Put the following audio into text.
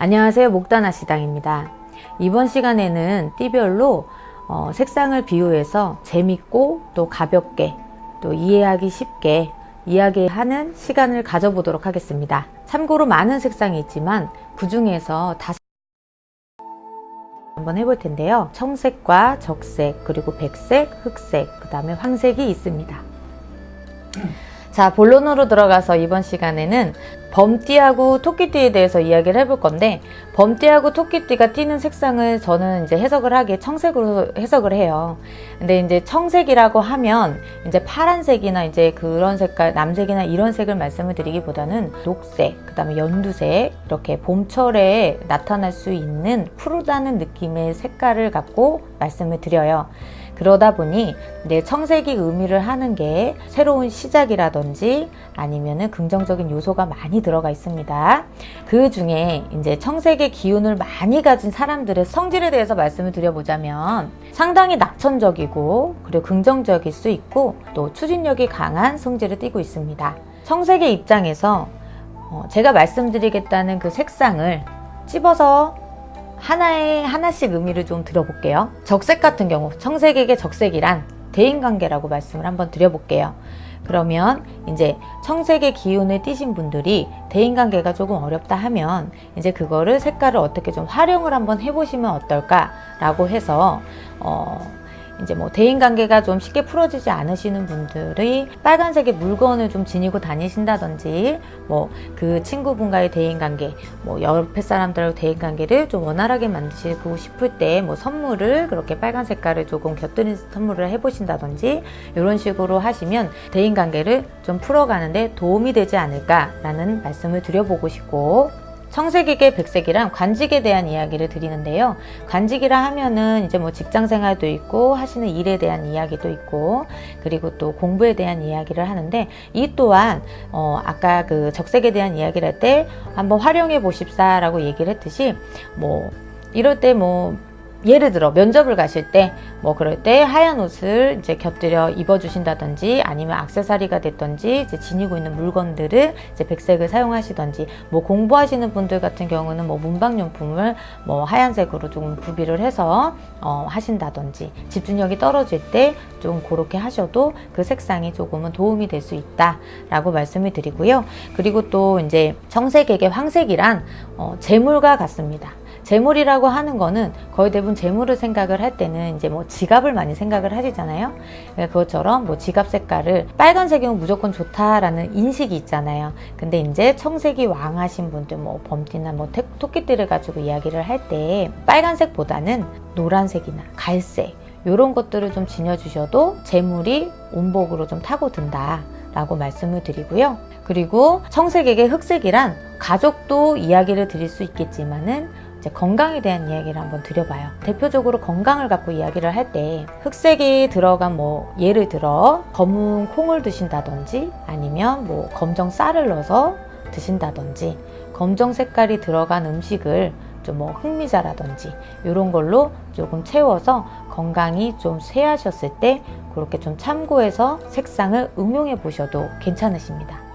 안녕하세요, 목다나시당입니다. 이번 시간에는 띠별로 색상을 비유해서 재밌고 또 가볍게 또 이해하기 쉽게 이야기하는 시간을 가져보도록 하겠습니다. 참고로 많은 색상이 있지만 그 중에서 한번 해볼 텐데요. 청색과 적색, 그리고 백색, 흑색, 그 다음에 황색이 있습니다. 자, 본론으로 들어가서 이번 시간에는 범띠하고 토끼띠에 대해서 이야기를 해볼 건데, 범띠하고 토끼띠가 띠는 색상을 저는 이제 해석을 하기에 청색으로 해석을 해요. 근데 이제 청색이라고 하면 이제 파란색이나 이제 그런 색깔, 남색이나 이런 색을 말씀을 드리기보다는 녹색, 그 다음에 연두색, 이렇게 봄철에 나타날 수 있는 푸르다는 느낌의 색깔을 갖고 말씀을 드려요. 그러다 보니 청색이 의미를 하는 게 새로운 시작이라든지 아니면은 긍정적인 요소가 많이 들어가 있습니다. 그 중에 이제 청색의 기운을 많이 가진 사람들의 성질에 대해서 말씀을 드려보자면 상당히 낙천적이고 그리고 긍정적일 수 있고 또 추진력이 강한 성질을 띠고 있습니다. 청색의 입장에서 제가 말씀드리겠다는 그 색상을 찝어서 하나씩 의미를 좀 드려볼게요. 적색 같은 경우, 청색에게 적색이란 대인관계라고 말씀을 한번 드려볼게요. 그러면 이제 청색의 기운을 띠신 분들이 대인관계가 조금 어렵다 하면 이제 그거를 색깔을 어떻게 좀 활용을 한번 해보시면 어떨까라고 해서 이제 대인관계가 좀 쉽게 풀어지지 않으시는 분들이 빨간색의 물건을 좀 지니고 다니신다든지 그 친구분과의 대인관계, 옆에 사람들하고 대인관계를 좀 원활하게 만드시고 싶을 때 선물을 그렇게 빨간 색깔을 조금 곁들인 선물을 해보신다든지 이런 식으로 하시면 대인관계를 좀 풀어가는데 도움이 되지 않을까라는 말씀을 드려보고 싶고, 청색에게 백색이란 관직에 대한 이야기를 드리는데요. 관직이라 하면은 이제 직장 생활도 있고 하시는 일에 대한 이야기도 있고 그리고 또 공부에 대한 이야기를 하는데, 이 또한 아까 그 적색에 대한 이야기를 할 때 한번 활용해 보십사라고 얘기를 했듯이 이럴 때 예를 들어 면접을 가실 때 그럴 때 하얀 옷을 이제 곁들여 입어주신다든지 아니면 액세서리가 됐든지 이제 지니고 있는 물건들을 이제 백색을 사용하시든지, 공부하시는 분들 같은 경우는 문방용품을 하얀색으로 좀 구비를 해서 하신다든지, 집중력이 떨어질 때 좀 그렇게 하셔도 그 색상이 조금은 도움이 될 수 있다라고 말씀을 드리고요. 그리고 또 이제 청색에게 황색이란 재물과 같습니다. 재물이라고 하는 거는 거의 대부분 재물을 생각을 할 때는 이제 지갑을 많이 생각을 하시잖아요. 그것처럼 지갑 색깔을 빨간색이면 무조건 좋다라는 인식이 있잖아요. 근데 이제 청색이 왕하신 분들, 범띠나 토끼띠를 가지고 이야기를 할 때 빨간색보다는 노란색이나 갈색 이런 것들을 좀 지녀주셔도 재물이 온복으로 좀 타고든다 라고 말씀을 드리고요. 그리고 청색에게 흑색이란 가족도 이야기를 드릴 수 있겠지만은 이제 건강에 대한 이야기를 한번 드려봐요. 대표적으로 건강을 갖고 이야기를 할 때 흑색이 들어간 예를 들어 검은 콩을 드신다든지 아니면 검정 쌀을 넣어서 드신다든지, 검정 색깔이 들어간 음식을 좀 흑미자라든지 이런 걸로 조금 채워서 건강이 좀 쇠하셨을 때 그렇게 좀 참고해서 색상을 응용해 보셔도 괜찮으십니다.